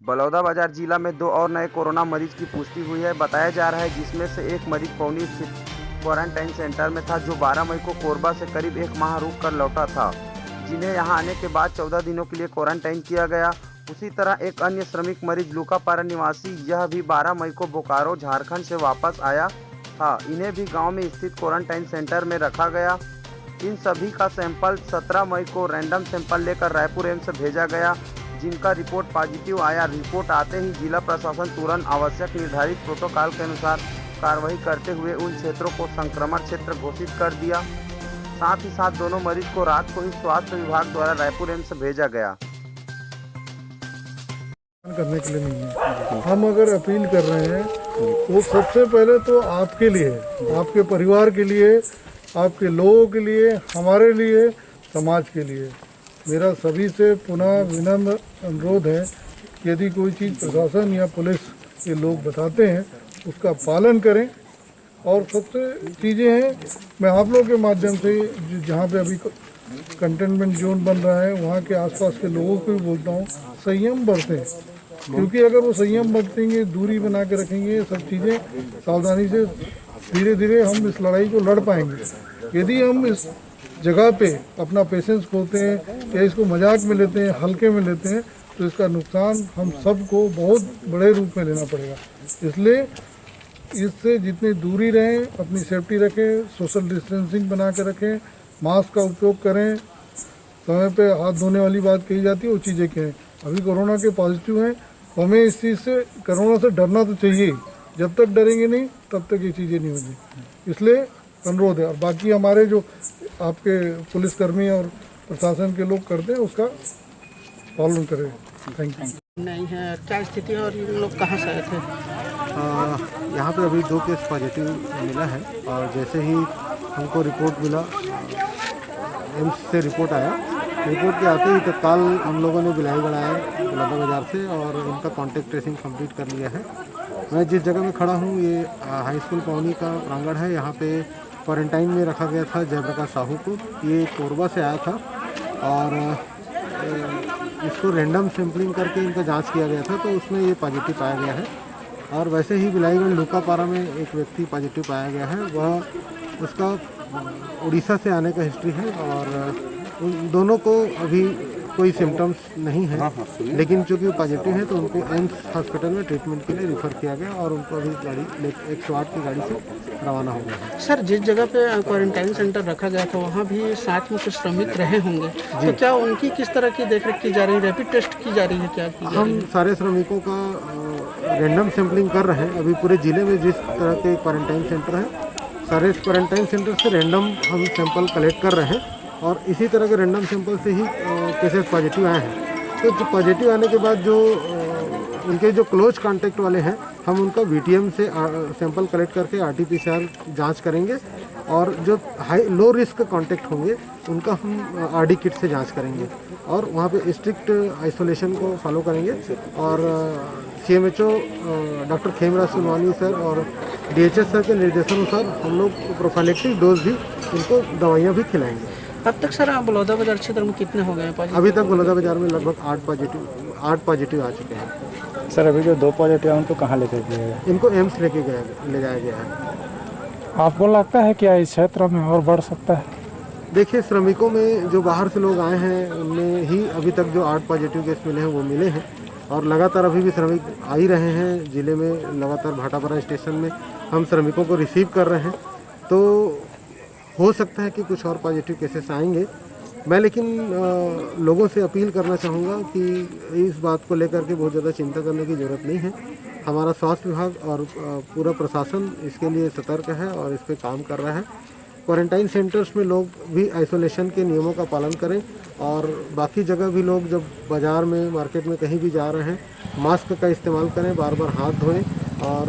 बलौदाबाजार जिला में 2 और नए कोरोना मरीज की पुष्टि हुई है। बताया जा रहा है जिसमें से एक मरीज पौनी स्थित क्वारंटाइन सेंटर में था, जो 12 मई को कोरबा से करीब 1 माह रुक कर लौटा था, जिन्हें यहां आने के बाद 14 दिनों के लिए क्वारंटाइन किया गया। उसी तरह एक अन्य श्रमिक मरीज लुकापारा निवासी, यह भी 12 मई को बोकारो झारखंड से वापस आया था। इन्हें भी गांव में स्थित क्वारंटाइन सेंटर में रखा गया। इन सभी का सैंपल 17 मई को रैंडम सैंपल लेकर रायपुर एम्स भेजा गया, जिनका रिपोर्ट पॉजिटिव आया। रिपोर्ट आते ही जिला प्रशासन तुरंत आवश्यक निर्धारित प्रोटोकॉल के अनुसार कार्रवाई करते हुए उन क्षेत्रों को संक्रमण क्षेत्र घोषित कर दिया। साथ ही साथ दोनों मरीज को रात को ही स्वास्थ्य विभाग द्वारा रायपुर एम्स भेजा गया। करने के लिए नहीं है। हम अगर अपील कर रहे हैं वो सबसे पहले तो आपके लिए, आपके परिवार के लिए, आपके लोगों के लिए, हमारे लिए, समाज के लिए मेरा सभी से पुनः विनम्र अनुरोध है कि यदि कोई चीज़ प्रशासन या पुलिस के लोग बताते हैं उसका पालन करें। और सबसे चीज़ें हैं, मैं आप लोगों के माध्यम से जहाँ पे अभी कंटेनमेंट जोन बन रहा है वहाँ के आसपास के लोगों को भी बोलता हूँ, संयम बरतें। क्योंकि अगर वो संयम बरतेंगे, दूरी बना के रखेंगे, सब चीज़ें सावधानी से, धीरे धीरे हम इस लड़ाई को लड़ पाएंगे। यदि हम इस जगह पे अपना पेशेंस खोते हैं या इसको मजाक में लेते हैं, हल्के में लेते हैं, तो इसका नुकसान हम सबको बहुत बड़े रूप में लेना पड़ेगा। इसलिए इससे जितनी दूरी रहें, अपनी सेफ्टी रखें, सोशल डिस्टेंसिंग बना के रखें, मास्क का उपयोग करें, समय पे हाथ धोने वाली बात कही जाती है वो चीज़ें कहें। अभी कोरोना के पॉजिटिव हैं, हमें इस चीज़ से, कोरोना से डरना तो चाहिए। जब तक डरेंगे नहीं तब तक ये चीज़ें नहीं होंगी। इसलिए अनुरोध है। और बाकी हमारे जो आपके पुलिसकर्मी और प्रशासन के लोग करते हैं उसका पालन करें। Thank you. नहीं है, क्या स्थिति है और ये लोग कहाँ से आए थे? यहाँ पे अभी 2 केस पॉजिटिव मिला है और जैसे ही हमको रिपोर्ट मिला, एम्स से रिपोर्ट आया, रिपोर्ट के आते ही तत्काल हम लोगों ने बिलाई बढ़ाया बलौदाबाजार से और इनका कॉन्टैक्ट ट्रेसिंग कंप्लीट कर लिया है। मैं जिस जगह में खड़ा हूँ ये हाई स्कूल पौनी का प्रांगण है। यहाँ पे क्वारंटाइन में रखा गया था जयप्रकाश साहू को। ये कोरबा से आया था और इसको रैंडम सैम्पलिंग करके इनका जांच किया गया था, तो उसमें ये पॉजिटिव पाया गया है। और वैसे ही बिलाईगढ़ लुकापारा में एक व्यक्ति पॉजिटिव पाया गया है, वह उसका उड़ीसा से आने का हिस्ट्री है और उन दोनों को अभी कोई सिम्टम्स नहीं है, लेकिन चूँकि पॉजिटिव है तो उनको एम्स हॉस्पिटल में ट्रीटमेंट के लिए रिफ़र किया गया और उनको अभी गाड़ी 108 की गाड़ी से रवाना हो गया है। सर, जिस जगह पे क्वारंटाइन सेंटर रखा गया था वहाँ भी साथ में कुछ श्रमिक रहे होंगे, तो क्या उनकी किस तरह की देखरेख की जा रही है? रैपिड टेस्ट की जा रही है, क्या की जा रही है? हम सारे श्रमिकों का रैंडम सैम्पलिंग कर रहे हैं। अभी पूरे ज़िले में जिस तरह के क्वारंटाइन सेंटर हैं, सारे क्वारंटाइन सेंटर से रैंडम हम सैंपल कलेक्ट कर रहे हैं और इसी तरह के रैंडम सैंपल से ही केसेस पॉजिटिव आए हैं। तो जो पॉजिटिव आने के बाद जो उनके जो क्लोज कांटेक्ट वाले हैं, हम उनका वीटीएम से सैंपल कलेक्ट करके आरटीपीसीआर जांच करेंगे और जो लो रिस्क कांटेक्ट होंगे उनका हम आरडी किट से जांच करेंगे और वहाँ पे स्ट्रिक्ट आइसोलेशन को फॉलो करेंगे। और सीएमएचओ डॉक्टर खेमराज सुनवानी सर और डीएचएस सर के निर्देशानुसार हम लोग प्रोफाइलेक्टिक डोज भी उनको दवाइयाँ भी खिलाएंगे। अब तक सर बलौदाबाजार क्षेत्र में कितने हो गए हैं पॉजिटिव? अभी तक बलौदाबाजार में लगभग 8 पॉजिटिव आ चुके हैं। सर, अभी जो 2 पॉजिटिव हैं उनको कहाँ लेकर गया गया? इनको एम्स ले जाया गया है। आपको लगता है कि इस क्षेत्र में और बढ़ सकता है? देखिए, श्रमिकों में जो बाहर से लोग आए हैं उनमें ही अभी तक जो 8 पॉजिटिव केस मिले हैं वो मिले हैं और लगातार अभी भी श्रमिक आ ही रहे हैं। ज़िले में लगातार भाटापारा स्टेशन में हम श्रमिकों को रिसीव कर रहे हैं, तो हो सकता है कि कुछ और पॉजिटिव केसेस आएंगे। मैं लेकिन लोगों से अपील करना चाहूँगा कि इस बात को लेकर के बहुत ज़्यादा चिंता करने की ज़रूरत नहीं है। हमारा स्वास्थ्य विभाग और पूरा प्रशासन इसके लिए सतर्क है और इस पर काम कर रहा है। क्वारंटाइन सेंटर्स में लोग भी आइसोलेशन के नियमों का पालन करें और बाकी जगह भी लोग जब बाज़ार में, मार्केट में कहीं भी जा रहे हैं, मास्क का इस्तेमाल करें, बार बार हाथ धोएं और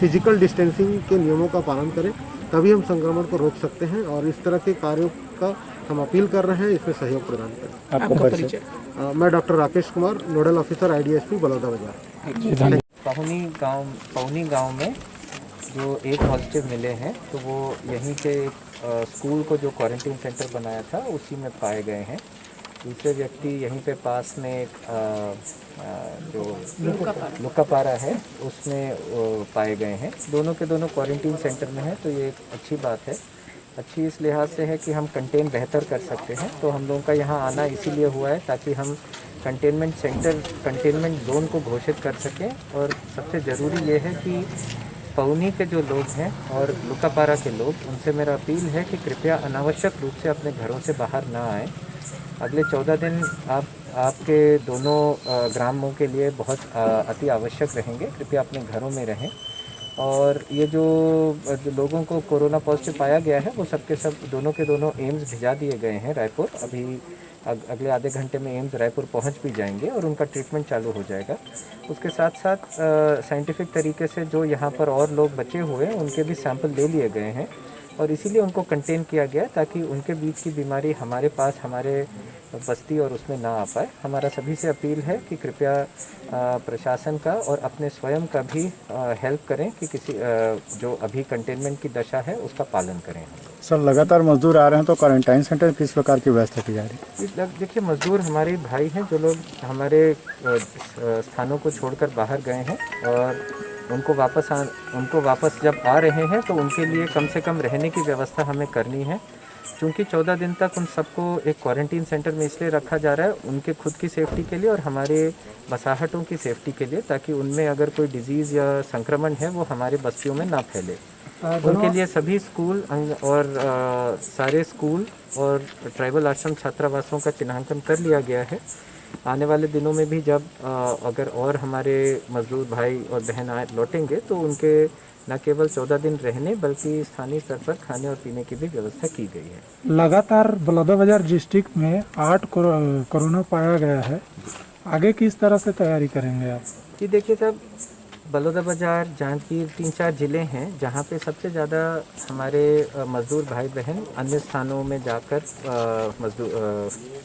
फिजिकल डिस्टेंसिंग के नियमों का पालन करें, तभी हम संक्रमण को रोक सकते हैं। और इस तरह के कार्यों का हम अपील कर रहे हैं, इसमें सहयोग प्रदान करें। आपका परिचय? मैं doctor Rakesh Kumar, nodal officer IDSP Balodabazar. Pauni गांव में जो 1 पॉजिटिव मिले हैं, तो वो यहीं के स्कूल को जो क्वारंटीन सेंटर बनाया था उसी में पाए गए हैं। दूसरे व्यक्ति यहीं पे पास में एक जो लुकापारा है उसमें पाए गए हैं। दोनों के दोनों क्वारंटीन सेंटर में हैं, तो ये एक अच्छी बात है। अच्छी इस लिहाज से है कि हम कंटेन बेहतर कर सकते हैं। तो हम लोगों का यहाँ आना इसीलिए हुआ है ताकि हम कंटेनमेंट सेंटर, कंटेनमेंट जोन को घोषित कर सकें। और सबसे ज़रूरी ये है कि पौनी के जो लोग हैं और लुकापारा के लोग, उनसे मेरा अपील है कि कृपया अनावश्यक रूप से अपने घरों से बाहर ना आएँ। अगले 14 दिन आपके दोनों ग्रामों के लिए बहुत अति आवश्यक रहेंगे। कृपया अपने घरों में रहें। और ये जो लोगों को कोरोना पॉजिटिव पाया गया है वो सबके सब दोनों के दोनों एम्स भिजा दिए गए हैं रायपुर। अभी अगले आधे घंटे में एम्स रायपुर पहुंच भी जाएंगे और उनका ट्रीटमेंट चालू हो जाएगा। उसके साथ साथ साइंटिफिक तरीके से जो यहाँ पर और लोग बचे हुए हैं उनके भी सैंपल ले लिए गए हैं और इसीलिए उनको कंटेन किया गया ताकि उनके बीच की बीमारी हमारे पास, हमारे बस्ती और उसमें ना आ पाए। हमारा सभी से अपील है कि कृपया प्रशासन का और अपने स्वयं का भी हेल्प करें कि किसी जो अभी कंटेनमेंट की दशा है उसका पालन करें। सर, लगातार मजदूर आ रहे हैं तो क्वारंटाइन सेंटर किस प्रकार की व्यवस्था की जा रही है? देखिए, मजदूर हमारे भाई हैं जो लोग हमारे स्थानों को छोड़कर बाहर गए हैं और उनको वापस जब आ रहे हैं तो उनके लिए कम से कम रहने की व्यवस्था हमें करनी है। क्योंकि 14 दिन तक उन सबको एक क्वारंटीन सेंटर में इसलिए रखा जा रहा है उनके खुद की सेफ्टी के लिए और हमारे बसाहटों की सेफ्टी के लिए, ताकि उनमें अगर कोई डिजीज़ या संक्रमण है वो हमारे बस्तियों में ना फैले। उनके लिए सभी स्कूल और सारे स्कूल और ट्राइबल आश्रम छात्रावासों का चिन्हांकन कर लिया गया है। आने वाले दिनों में भी जब अगर और हमारे मजदूर भाई और बहन लौटेंगे तो उनके न केवल 14 दिन रहने बल्कि स्थानीय स्तर पर खाने और पीने की भी व्यवस्था की गई है। लगातार बलौदाबाजार डिस्ट्रिक्ट में 8 कोरोना पाया गया है, आगे किस तरह से तैयारी करेंगे आप? जी देखिए साहब, बलौदाबाजार, जांजगीर 3-4 ज़िले हैं जहां पे सबसे ज़्यादा हमारे मज़दूर भाई बहन अन्य स्थानों में जाकर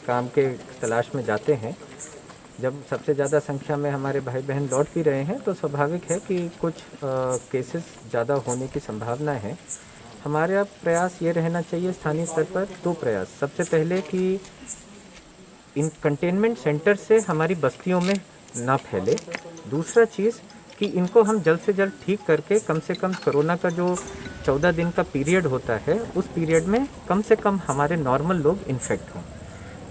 काम के तलाश में जाते हैं। जब सबसे ज़्यादा संख्या में हमारे भाई बहन लौट भी रहे हैं तो स्वाभाविक है कि कुछ केसेस ज़्यादा होने की संभावना है। हमारा प्रयास ये रहना चाहिए स्थानीय स्तर पर 2 प्रयास। सबसे पहले कि इन कंटेनमेंट सेंटर से हमारी बस्तियों में ना फैले। दूसरा चीज़ कि इनको हम जल्द से जल्द ठीक करके कम से कम कोरोना का जो 14 दिन का पीरियड होता है उस पीरियड में कम से कम हमारे नॉर्मल लोग इन्फेक्ट हों।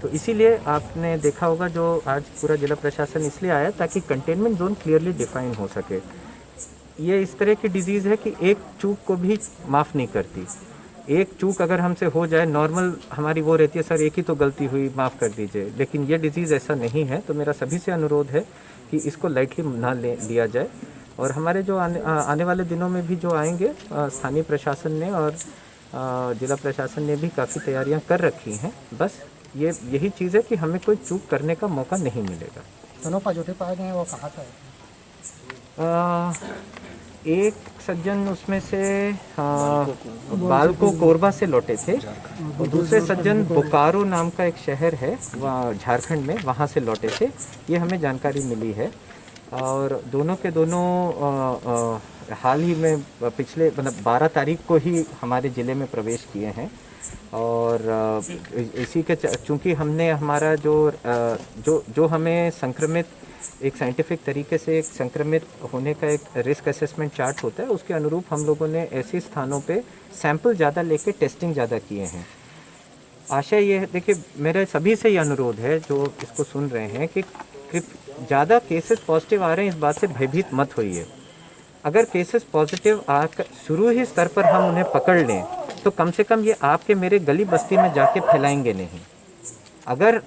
तो इसीलिए आपने देखा होगा जो आज पूरा जिला प्रशासन इसलिए आया ताकि कंटेनमेंट जोन क्लियरली डिफाइन हो सके। ये इस तरह की डिजीज़ है कि एक चूक को भी माफ़ नहीं करती। एक चूक अगर हमसे हो जाए, नॉर्मल हमारी वो रहती है सर एक ही तो गलती हुई, माफ़ कर दीजिए, लेकिन ये डिजीज़ ऐसा नहीं है। तो मेरा सभी से अनुरोध है कि इसको लाइटली ना लिया जाए। और हमारे जो आने वाले दिनों में भी जो आएंगे, स्थानीय प्रशासन ने और जिला प्रशासन ने भी काफ़ी तैयारियां कर रखी हैं। बस यही चीज़ है कि हमें कोई चूक करने का मौका नहीं मिलेगा। दोनों पॉजिटिव पाए गए हैं, वो कहाँ से? एक सज्जन उसमें से बालको कोरबा से लौटे थे और दूसरे सज्जन बोकारो नाम का एक शहर है वहाँ झारखंड में, वहाँ से लौटे थे। ये हमें जानकारी मिली है। और दोनों के दोनों हाल ही में पिछले 12 तारीख को ही हमारे ज़िले में प्रवेश किए हैं। और इसी के चूँकि हमने हमारा जो हमें संक्रमित एक साइंटिफिक तरीके से एक संक्रमित होने का एक रिस्क असेसमेंट चार्ट होता है, उसके अनुरूप हम लोगों ने ऐसे स्थानों पे सैंपल ज़्यादा लेके टेस्टिंग ज़्यादा किए हैं। आशा ये है, देखिए मेरा सभी से ये अनुरोध है जो इसको सुन रहे हैं कि ज़्यादा केसेस पॉजिटिव आ रहे हैं इस बात से भयभीत मत होइए। अगर केसेस पॉजिटिव आकर शुरू ही स्तर पर हम उन्हें पकड़ लें तो कम से कम ये आपके मेरे गली बस्ती में जाके फैलाएंगे नहीं। अगर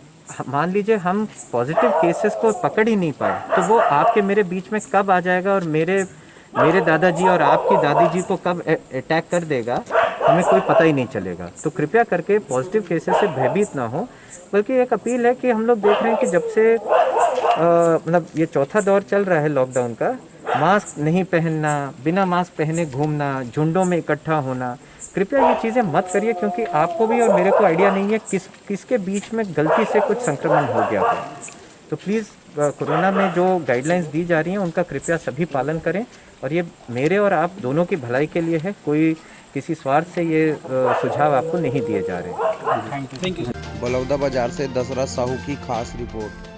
मान लीजिए हम पॉजिटिव केसेस को पकड़ ही नहीं पाए तो वो आपके मेरे बीच में कब आ जाएगा और मेरे दादाजी और आपकी दादी जी को कब अटैक कर देगा हमें कोई पता ही नहीं चलेगा। तो कृपया करके पॉजिटिव केसेस से भयभीत ना हो। बल्कि एक अपील है कि हम लोग देख रहे हैं कि जब से मतलब ये चौथा दौर चल रहा है लॉकडाउन का, मास्क नहीं पहनना, बिना मास्क पहने घूमना, झुंडों में इकट्ठा होना, कृपया ये चीज़ें मत करिए क्योंकि आपको भी और मेरे को आइडिया नहीं है किसके बीच में गलती से कुछ संक्रमण हो गया हो। तो प्लीज़ कोरोना में जो गाइडलाइंस दी जा रही हैं उनका कृपया सभी पालन करें। और ये मेरे और आप दोनों की भलाई के लिए है, कोई किसी स्वार्थ से ये सुझाव आपको नहीं दिए जा रहे। बलौदाबाजार से दशरथ साहू की खास रिपोर्ट।